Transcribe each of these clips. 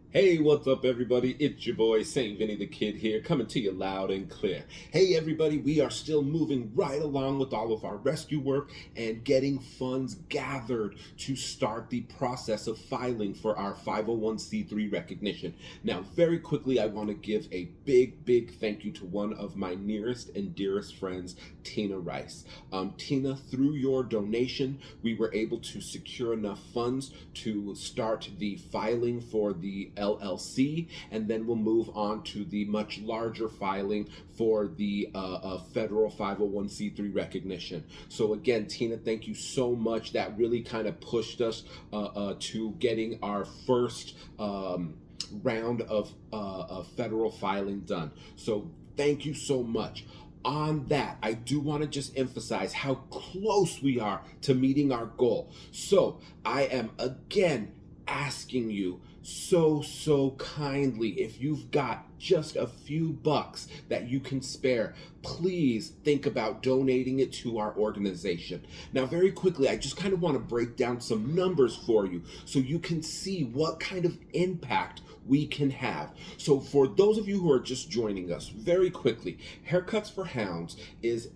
Hey, what's up, everybody? It's your boy, St. Vinny the Kid here, coming to you loud and clear. Hey, everybody, we are still moving right along with all of our rescue work and getting funds gathered to start the process of filing for our 501c3 recognition. Now, very quickly, I want to give a big thank you to one of my nearest and dearest friends, Tina Rice. Tina, through your donation, we were able to secure enough funds to start the filing for the LLC, and then we'll move on to the much larger filing for the federal 501c3 recognition. So again, Tina, thank you so much. That really kind of pushed us to getting our first round of federal filing done. So thank you so much. On that, I do want to just emphasize how close we are to meeting our goal. So I am again asking you so kindly, if you've got just a few bucks that you can spare, please think about donating it to our organization. Now, very quickly, I just kind of want to break down some numbers for you so you can see what kind of impact we can have. So for those of you who are just joining us, very quickly, Haircuts for Hounds is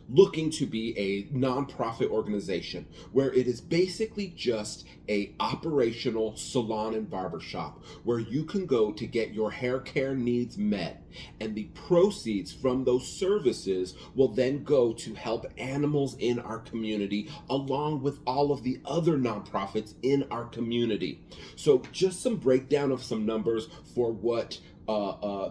looking to be a nonprofit organization where it is basically just a operational salon and barbershop where you can go to get your hair care needs met, and the proceeds from those services will then go to help animals in our community along with all of the other nonprofits in our community. So just some breakdown of some numbers for what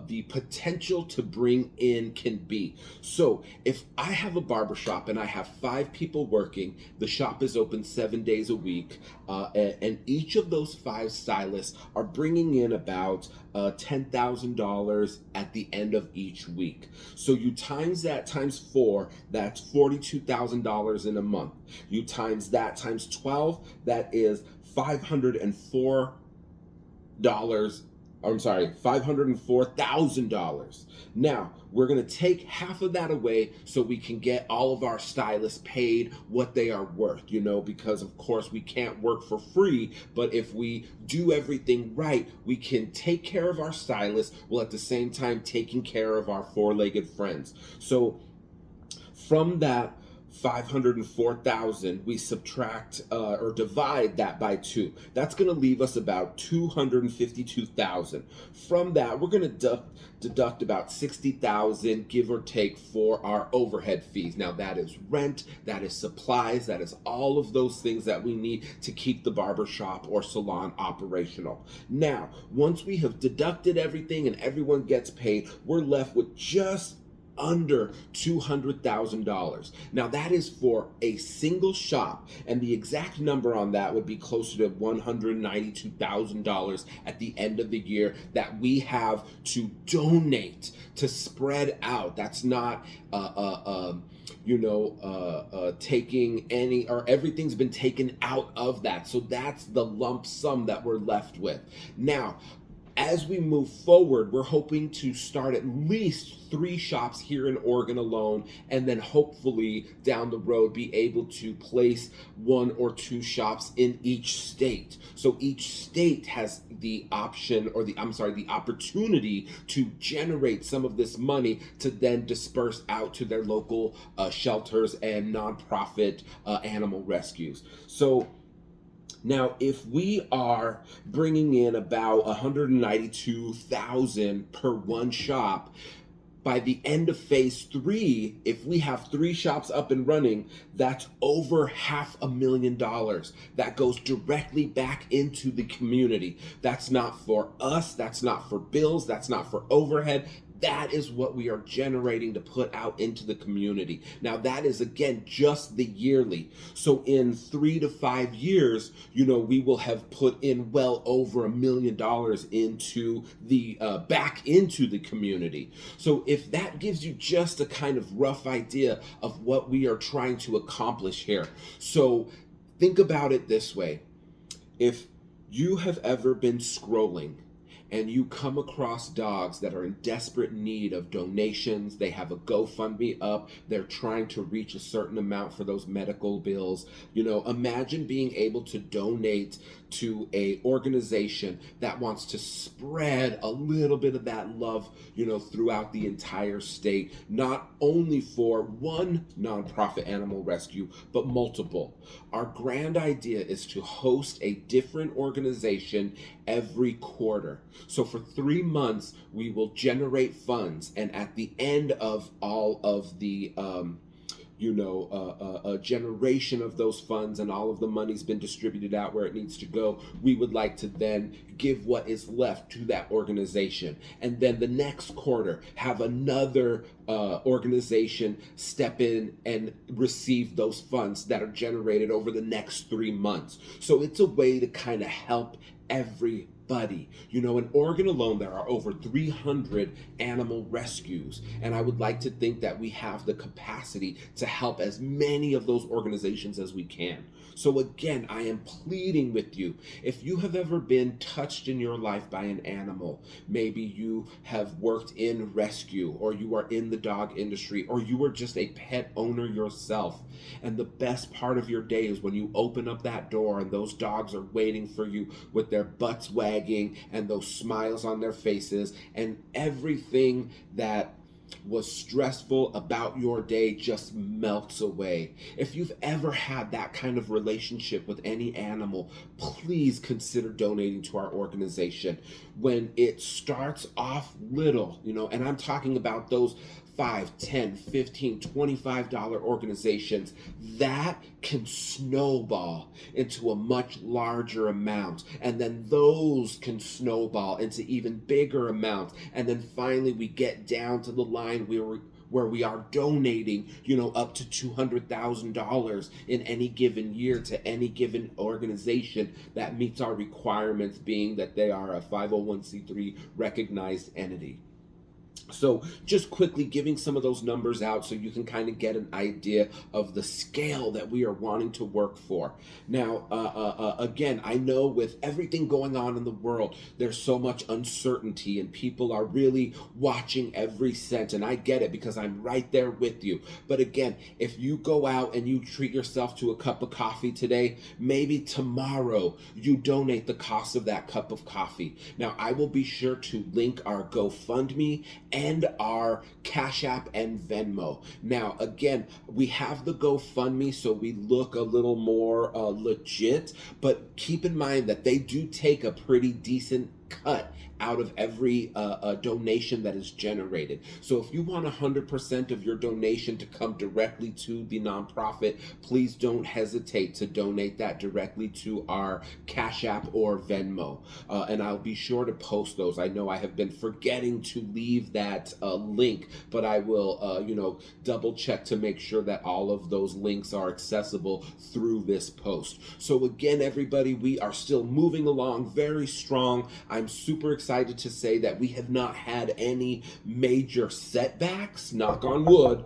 the potential to bring in can be. So if I have a barbershop and I have 5 people working, the shop is open 7 days a week, and each of those 5 stylists are bringing in about $10,000 at the end of each week. So you times that times 4, that's $42,000 in a month. You times that times 12, that is $504,000. Now, we're going to take half of that away so we can get all of our stylists paid what they are worth, because of course we can't work for free, but if we do everything right, we can take care of our stylists while at the same time taking care of our four-legged friends. So from that 504,000, we subtract or divide that by 2. That's going to leave us about 252,000. From that, we're going to deduct about 60,000, give or take, for our overhead fees. Now, that is rent, that is supplies, that is all of those things that we need to keep the barbershop or salon operational. Now, once we have deducted everything and everyone gets paid, we're left with just under $200,000. Now that is for a single shop, and the exact number on that would be closer to $192,000 at the end of the year that we have to donate to spread out. That's not taking any, or everything's been taken out of that. So that's the lump sum that we're left with. Now, as we move forward, we're hoping to start at least 3 shops here in Oregon alone, and then hopefully down the road be able to place 1 or 2 shops in each state. So each state has the option, or the opportunity to generate some of this money to then disperse out to their local shelters and nonprofit animal rescues. So now, if we are bringing in about 192,000 per one shop, by the end of phase 3, if we have 3 shops up and running, that's over $500,000 that goes directly back into the community. That's not for us, that's not for bills, that's not for overhead. That is what we are generating to put out into the community. Now, that is, again, just the yearly. So in 3 to 5 years, we will have put in well over $1 million into the back into the community. So if that gives you just a kind of rough idea of what we are trying to accomplish here. So think about it this way. If you have ever been scrolling and you come across dogs that are in desperate need of donations, they have a GoFundMe up, they're trying to reach a certain amount for those medical bills, imagine being able to donate to a organization that wants to spread a little bit of that love, throughout the entire state, not only for one nonprofit animal rescue, but multiple. Our grand idea is to host a different organization every quarter. So for 3 months, we will generate funds, and at the end of all of the a generation of those funds and all of the money's been distributed out where it needs to go, we would like to then give what is left to that organization. And then the next quarter, have another organization step in and receive those funds that are generated over the next 3 months. So it's a way to kind of help everybody. In Oregon alone, there are over 300 animal rescues, and I would like to think that we have the capacity to help as many of those organizations as we can. So again, I am pleading with you, if you have ever been touched in your life by an animal, maybe you have worked in rescue, or you are in the dog industry, or you are just a pet owner yourself, and the best part of your day is when you open up that door and those dogs are waiting for you with their butts wagging and those smiles on their faces, and everything that was stressful about your day just melts away. If you've ever had that kind of relationship with any animal, please consider donating to our organization. When it starts off little, and I'm talking about those $5, $10, $15, $25 organizations, that can snowball into a much larger amount. And then those can snowball into even bigger amounts. And then finally we get down to the line where we are donating, up to $200,000 in any given year to any given organization that meets our requirements, being that they are a 501c3 recognized entity. So just quickly giving some of those numbers out so you can kind of get an idea of the scale that we are wanting to work for. Now, again, I know with everything going on in the world, there's so much uncertainty and people are really watching every cent, and I get it because I'm right there with you. But again, if you go out and you treat yourself to a cup of coffee today, maybe tomorrow you donate the cost of that cup of coffee. Now, I will be sure to link our GoFundMe and our Cash App and Venmo. Now, again, we have the GoFundMe, so we look a little more legit, but keep in mind that they do take a pretty decent cut out of every donation that is generated. So if you want 100% of your donation to come directly to the nonprofit, please don't hesitate to donate that directly to our Cash App or Venmo. And I'll be sure to post those. I know I have been forgetting to leave that link, but I will, double check to make sure that all of those links are accessible through this post. So again, everybody, we are still moving along very strong. I'm super excited to say that we have not had any major setbacks, knock on wood,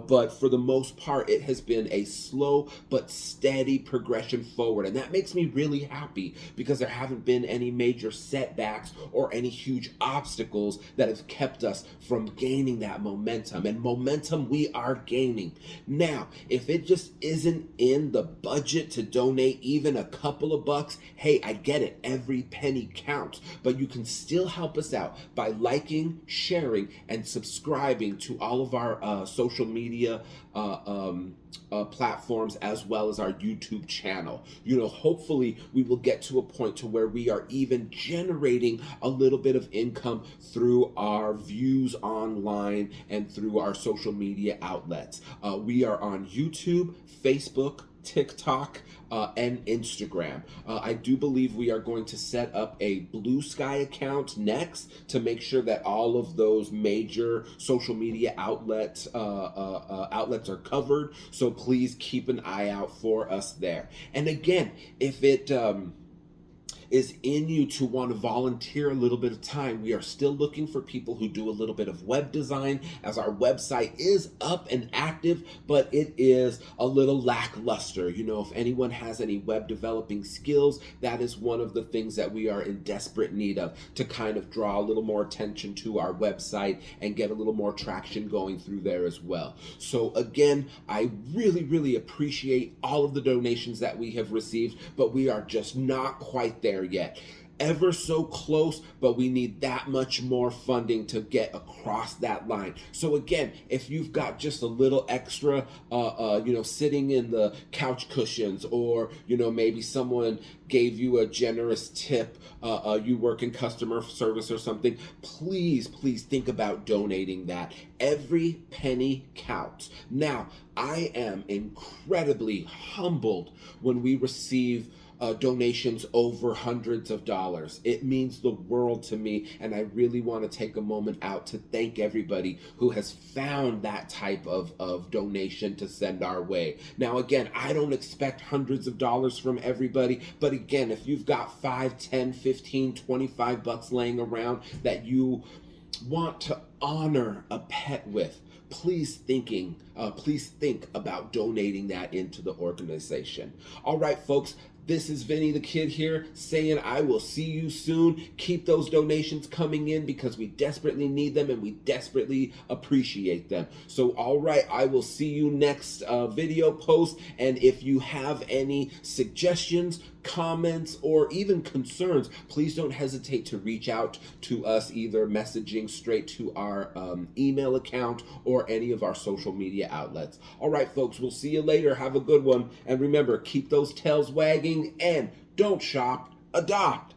but for the most part, it has been a slow but steady progression forward. And that makes me really happy because there haven't been any major setbacks or any huge obstacles that have kept us from gaining that momentum. And momentum we are gaining. Now, if it just isn't in the budget to donate even a couple of bucks, hey, I get it. Every penny counts. But you can still help us out by liking, sharing, and subscribing to all of our social media platforms, as well as our YouTube channel. Hopefully we will get to a point to where we are even generating a little bit of income through our views online and through our social media outlets. We are on YouTube, Facebook, TikTok, and Instagram. I do believe we are going to set up a Blue Sky account next to make sure that all of those major social media outlets are covered. So please keep an eye out for us there. And again, if is in you to want to volunteer a little bit of time. We are still looking for people who do a little bit of web design, as our website is up and active, but it is a little lackluster. If anyone has any web developing skills, that is one of the things that we are in desperate need of, to kind of draw a little more attention to our website and get a little more traction going through there as well. So again, I really, really appreciate all of the donations that we have received, but we are just not quite there yet. Ever so close, but we need that much more funding to get across that line. So again, if you've got just a little extra, sitting in the couch cushions, or maybe someone gave you a generous tip, you work in customer service or something, please think about donating that. Every penny counts. Now, I am incredibly humbled when we receive donations over hundreds of dollars. It means the world to me, and I really want to take a moment out to thank everybody who has found that type of donation to send our way. Now again, I don't expect hundreds of dollars from everybody, but again, if you've got 5, 10, 15, 25 bucks laying around that you want to honor a pet with, please think about donating that into the organization. All right, folks, this is Vinny the Kid here, saying I will see you soon. Keep those donations coming in, because we desperately need them and we desperately appreciate them. So all right, I will see you next video post. And if you have any suggestions, comments, or even concerns, please don't hesitate to reach out to us, either messaging straight to our email account or any of our social media outlets. All right, folks, we'll see you later. Have a good one. And remember, keep those tails wagging and don't shop, adopt.